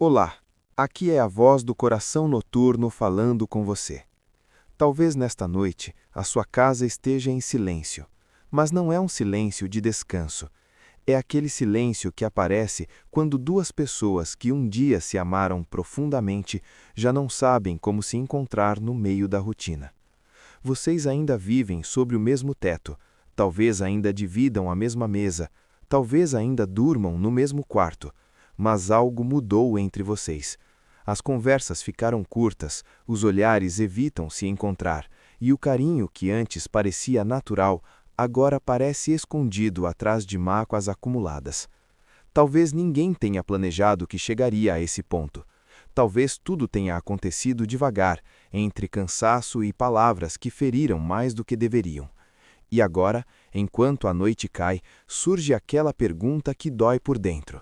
Olá, aqui é a voz do coração noturno falando com você. Talvez nesta noite a sua casa esteja em silêncio, mas não é um silêncio de descanso. É aquele silêncio que aparece quando duas pessoas que um dia se amaram profundamente já não sabem como se encontrar no meio da rotina. Vocês ainda vivem sob o mesmo teto, talvez ainda dividam a mesma mesa, talvez ainda durmam no mesmo quarto, mas algo mudou entre vocês. As conversas ficaram curtas, os olhares evitam se encontrar, e o carinho que antes parecia natural, agora parece escondido atrás de mágoas acumuladas. Talvez ninguém tenha planejado que chegaria a esse ponto. Talvez tudo tenha acontecido devagar, entre cansaço e palavras que feriram mais do que deveriam. E agora, enquanto a noite cai, surge aquela pergunta que dói por dentro.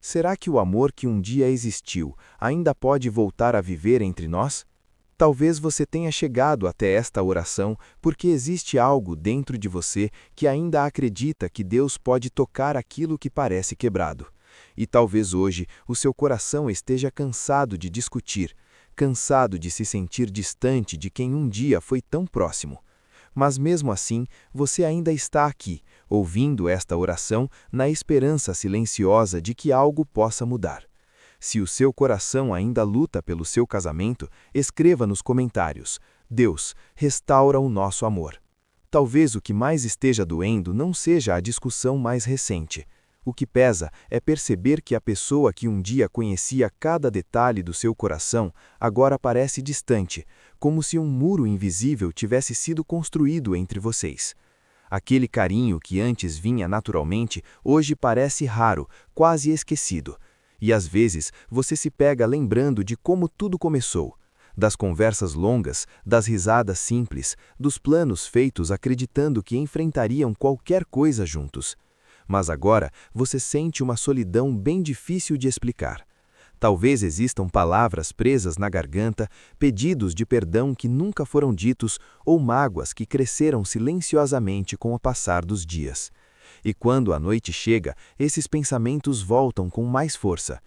Será que o amor que um dia existiu ainda pode voltar a viver entre nós? Talvez você tenha chegado até esta oração porque existe algo dentro de você que ainda acredita que Deus pode tocar aquilo que parece quebrado. E talvez hoje o seu coração esteja cansado de discutir, cansado de se sentir distante de quem um dia foi tão próximo. Mas mesmo assim, você ainda está aqui, ouvindo esta oração na esperança silenciosa de que algo possa mudar. Se o seu coração ainda luta pelo seu casamento, escreva nos comentários: Deus, restaura o nosso amor. Talvez o que mais esteja doendo não seja a discussão mais recente. O que pesa é perceber que a pessoa que um dia conhecia cada detalhe do seu coração agora parece distante, como se um muro invisível tivesse sido construído entre vocês. Aquele carinho que antes vinha naturalmente, hoje parece raro, quase esquecido. E às vezes você se pega lembrando de como tudo começou. Das conversas longas, das risadas simples, dos planos feitos acreditando que enfrentariam qualquer coisa juntos. Mas agora você sente uma solidão bem difícil de explicar. Talvez existam palavras presas na garganta, pedidos de perdão que nunca foram ditos ou mágoas que cresceram silenciosamente com o passar dos dias. E quando a noite chega, esses pensamentos voltam com mais força.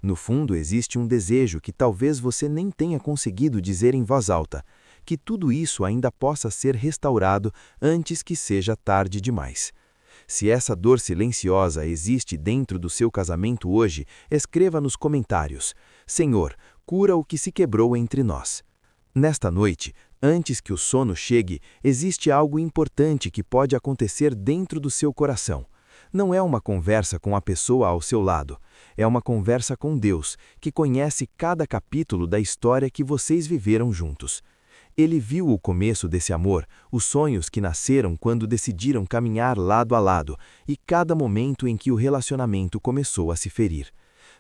No fundo existe um desejo que talvez você nem tenha conseguido dizer em voz alta, que tudo isso ainda possa ser restaurado antes que seja tarde demais. Se essa dor silenciosa existe dentro do seu casamento hoje, escreva nos comentários: Senhor, cura o que se quebrou entre nós. Nesta noite, antes que o sono chegue, existe algo importante que pode acontecer dentro do seu coração. Não é uma conversa com a pessoa ao seu lado, é uma conversa com Deus, que conhece cada capítulo da história que vocês viveram juntos. Ele viu o começo desse amor, os sonhos que nasceram quando decidiram caminhar lado a lado, e cada momento em que o relacionamento começou a se ferir.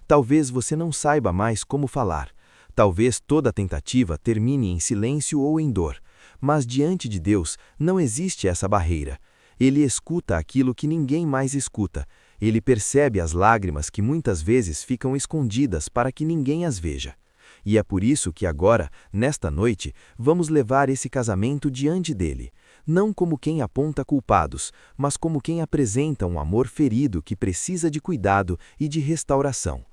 Talvez você não saiba mais como falar. Talvez toda tentativa termine em silêncio ou em dor. Mas diante de Deus não existe essa barreira. Ele escuta aquilo que ninguém mais escuta. Ele percebe as lágrimas que muitas vezes ficam escondidas para que ninguém as veja. E é por isso que agora, nesta noite, vamos levar esse casamento diante dele, não como quem aponta culpados, mas como quem apresenta um amor ferido que precisa de cuidado e de restauração.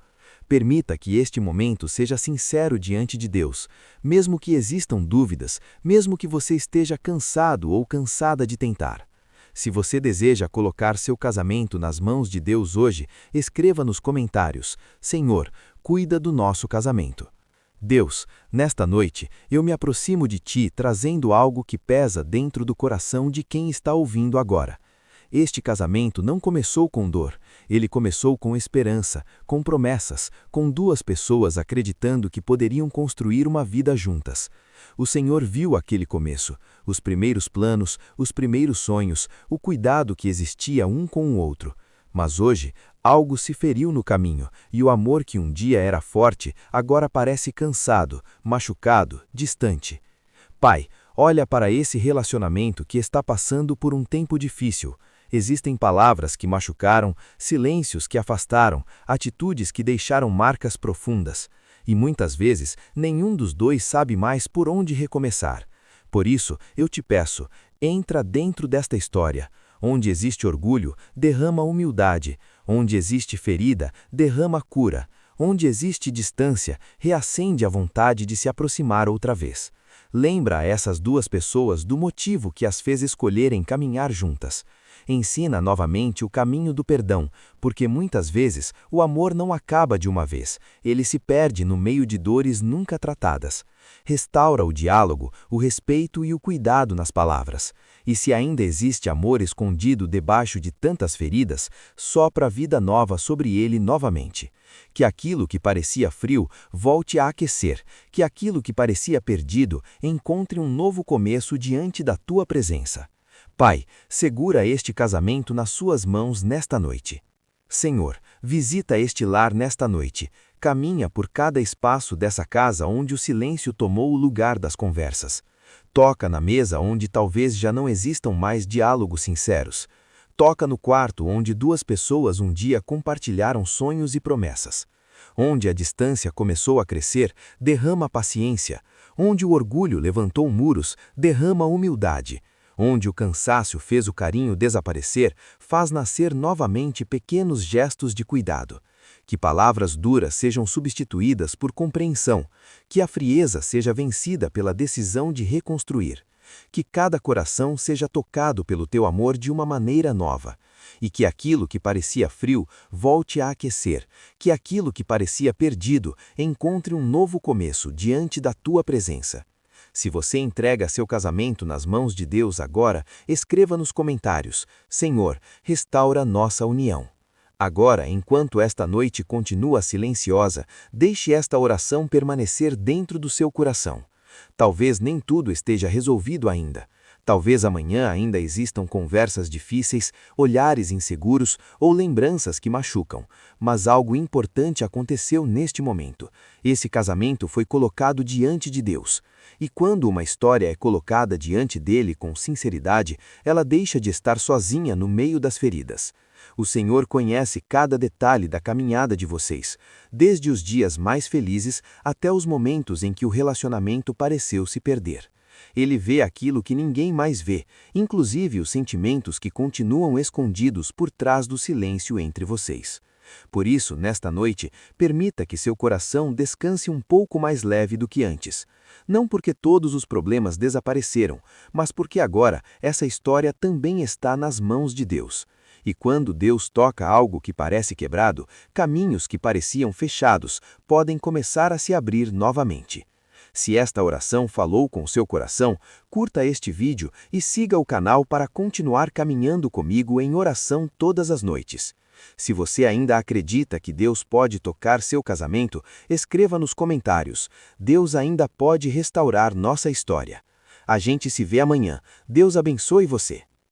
Permita que este momento seja sincero diante de Deus, mesmo que existam dúvidas, mesmo que você esteja cansado ou cansada de tentar. Se você deseja colocar seu casamento nas mãos de Deus hoje, escreva nos comentários: Senhor, cuida do nosso casamento. Deus, nesta noite, eu me aproximo de Ti trazendo algo que pesa dentro do coração de quem está ouvindo agora. Este casamento não começou com dor, ele começou com esperança, com promessas, com duas pessoas acreditando que poderiam construir uma vida juntas. O Senhor viu aquele começo, os primeiros planos, os primeiros sonhos, o cuidado que existia um com o outro. Mas hoje, algo se feriu no caminho, e o amor que um dia era forte, agora parece cansado, machucado, distante. Pai, olha para esse relacionamento que está passando por um tempo difícil. Existem palavras que machucaram, silêncios que afastaram, atitudes que deixaram marcas profundas. E muitas vezes, nenhum dos dois sabe mais por onde recomeçar. Por isso, eu te peço, entra dentro desta história. Onde existe orgulho, derrama humildade. Onde existe ferida, derrama cura. Onde existe distância, reacende a vontade de se aproximar outra vez. Lembra a essas duas pessoas do motivo que as fez escolherem caminhar juntas. Ensina novamente o caminho do perdão, porque muitas vezes o amor não acaba de uma vez, ele se perde no meio de dores nunca tratadas. Restaura o diálogo, o respeito e o cuidado nas palavras. E se ainda existe amor escondido debaixo de tantas feridas, sopra vida nova sobre ele novamente. Que aquilo que parecia frio volte a aquecer, que aquilo que parecia perdido encontre um novo começo diante da tua presença. Pai, segura este casamento nas suas mãos nesta noite. Senhor, visita este lar nesta noite, caminha por cada espaço dessa casa onde o silêncio tomou o lugar das conversas. Toca na mesa onde talvez já não existam mais diálogos sinceros. Toca no quarto onde duas pessoas um dia compartilharam sonhos e promessas. Onde a distância começou a crescer, derrama paciência. Onde o orgulho levantou muros, derrama humildade. Onde o cansaço fez o carinho desaparecer, faz nascer novamente pequenos gestos de cuidado. Que palavras duras sejam substituídas por compreensão, que a frieza seja vencida pela decisão de reconstruir. Que cada coração seja tocado pelo teu amor de uma maneira nova. E que aquilo que parecia frio volte a aquecer, que aquilo que parecia perdido encontre um novo começo diante da tua presença. Se você entrega seu casamento nas mãos de Deus agora, escreva nos comentários: Senhor, restaura nossa união. Agora, enquanto esta noite continua silenciosa, deixe esta oração permanecer dentro do seu coração. Talvez nem tudo esteja resolvido ainda. Talvez amanhã ainda existam conversas difíceis, olhares inseguros ou lembranças que machucam, mas algo importante aconteceu neste momento. Esse casamento foi colocado diante de Deus. E quando uma história é colocada diante dele com sinceridade, ela deixa de estar sozinha no meio das feridas. O Senhor conhece cada detalhe da caminhada de vocês, desde os dias mais felizes até os momentos em que o relacionamento pareceu se perder. Ele vê aquilo que ninguém mais vê, inclusive os sentimentos que continuam escondidos por trás do silêncio entre vocês. Por isso, nesta noite, permita que seu coração descanse um pouco mais leve do que antes. Não porque todos os problemas desapareceram, mas porque agora essa história também está nas mãos de Deus. E quando Deus toca algo que parece quebrado, caminhos que pareciam fechados podem começar a se abrir novamente. Se esta oração falou com seu coração, curta este vídeo e siga o canal para continuar caminhando comigo em oração todas as noites. Se você ainda acredita que Deus pode tocar seu casamento, escreva nos comentários: Deus ainda pode restaurar nossa história. A gente se vê amanhã. Deus abençoe você.